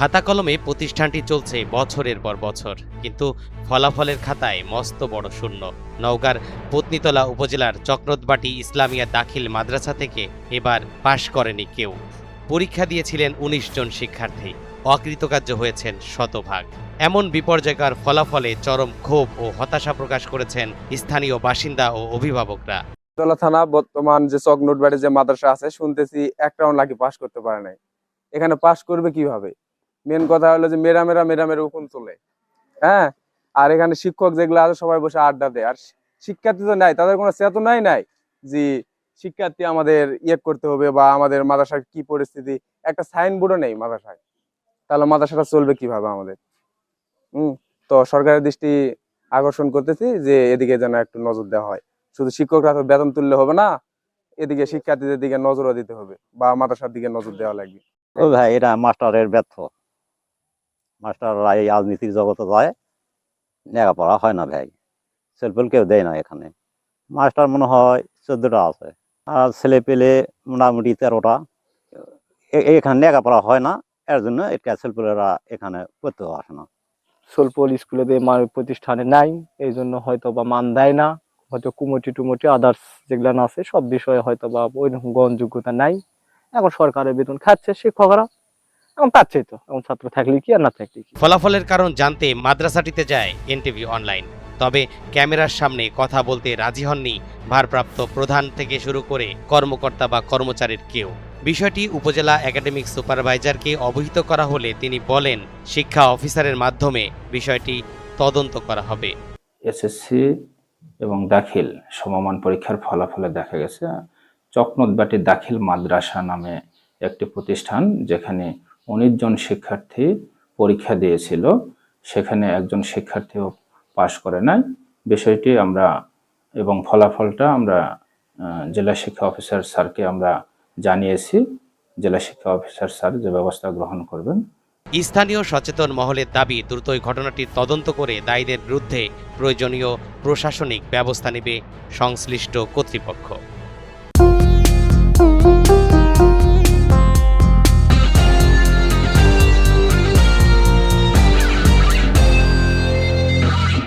খাতা কলমে প্রতিষ্ঠানটি চলছে বছরের পর বছর, কিন্তু ফলাফলের খাতায় মস্ত বড় শূন্য। নওগাঁর পত্নীতলা উপজেলার চক্রতবাটি ইসলামিয়া দাখিল মাদ্রাসা থেকে এবার পাশ করেনি কেউ। পরীক্ষা দিয়েছিলেন ১৯ জন শিক্ষার্থী, অকৃতকার্য হয়েছেন শতভাগ। এমন বিপর্যয়কর ফলাফলে চরম ক্ষোভ ও হতাশা প্রকাশ করেছেন স্থানীয় বাসিন্দা ও অভিভাবকরা। তলা থানা বর্তমান যে চকনোটবাড়ি যে মাদ্রাসা আছে, শুনতেছি একটাও নাকি পাস করতে পারে নাই। এখানে পাস করবে কিভাবে? মেন কথা হলো যে মেরামের উকুন তোলে। হ্যাঁ, আর এখানে শিক্ষক যেগুলো আছে সবাই বসে আড্ডা দেয়, আর শিক্ষার্থী তো নাই, তাদের কোনো চেতনাই নাই যে শিক্ষার্থী আমাদের করতে হবে বা আমাদের মাদ্রাসার কি পরিস্থিতি। একটা সাইনবোর্ডও নেই মাদ্রাসায়, তাহলে মাদ্রাসাটা চলবে কিভাবে আমাদের? তো সরকারের দৃষ্টি আকর্ষণ করতেছি যে এদিকে যেন একটু নজর দেওয়া হয়। শুধু শিক্ষকরা তো বেতন তুললে হবে না, এদিকে শিক্ষার্থীদের দিকে নজরও দিতে হবে বা মাদ্রাসার দিকে নজর দেওয়া লাগবে। ও ভাই, এটা মাস্টারের ব্যর্থ। মাস্টাররা এই রাজনীতির জগতে যায়, লেখাপড়া হয় না ভাই, সেলফেল কেউ দেয় না। এখানে মাস্টার মনে হয় 14টা আছে, আর ছেলে পেলে মোটামুটি 13টা। এখানে লেখাপড়া হয় না, এর জন্য এটা সেলফেলেরা এখানে পড়তেও আসে না। সোলপল স্কুলে প্রতিষ্ঠানে নাই, এই জন্য হয়তো বা মান দেয় না, হয়তো কুমটি আদার্স যেগুলো আছে সব বিষয়ে হয়তো বা ওই রকম গ্রহণযোগ্যতা নাই। এখন সরকারের বেতন খাচ্ছে শিক্ষকরা, এখন পাচ্ছেই তো, এখন ছাত্র থাকলে কি আর না থাকলে কি। ফলাফলের কারণ জানতে মাদ্রাসাটিতে যায় এনটিভি অনলাইন, তবে ক্যামেরার সামনে কথা বলতে রাজি হননি ভারপ্রাপ্ত প্রধান থেকে শুরু করে কর্মকর্তা বা কর্মচারীর কেউ। বিষয়টি উপজেলা একাডেমিক সুপারভাইজারকে অবহিত করা হলে তিনি বলেন, শিক্ষা অফিসারের মাধ্যমে বিষয়টি তদন্ত করা হবে। এসএসসি এবং দাখিল সমমান পরীক্ষার ফলাফলে দেখা গেছে চকনতবাটি দাখিল মাদ্রাসা নামে একটি প্রতিষ্ঠান, যেখানে ১৯ জন শিক্ষার্থী পরীক্ষা দিয়েছিল, সেখানে একজন শিক্ষার্থীও পাশ করে নাই। বিষয়টি আমরা এবং ফলাফলটা আমরা জেলা শিক্ষা অফিসার স্যারকে আমরা জানিয়েছি। জেলা শিক্ষা অফিসার স্যার যে ব্যবস্থা গ্রহণ করবেন। স্থানীয় সচেতন মহলের দাবি, দ্রুতই ঘটনাটির তদন্ত করে দায়ীদের বিরুদ্ধে প্রয়োজনীয় প্রশাসনিক ব্যবস্থা নেবে সংশ্লিষ্ট কর্তৃপক্ষ।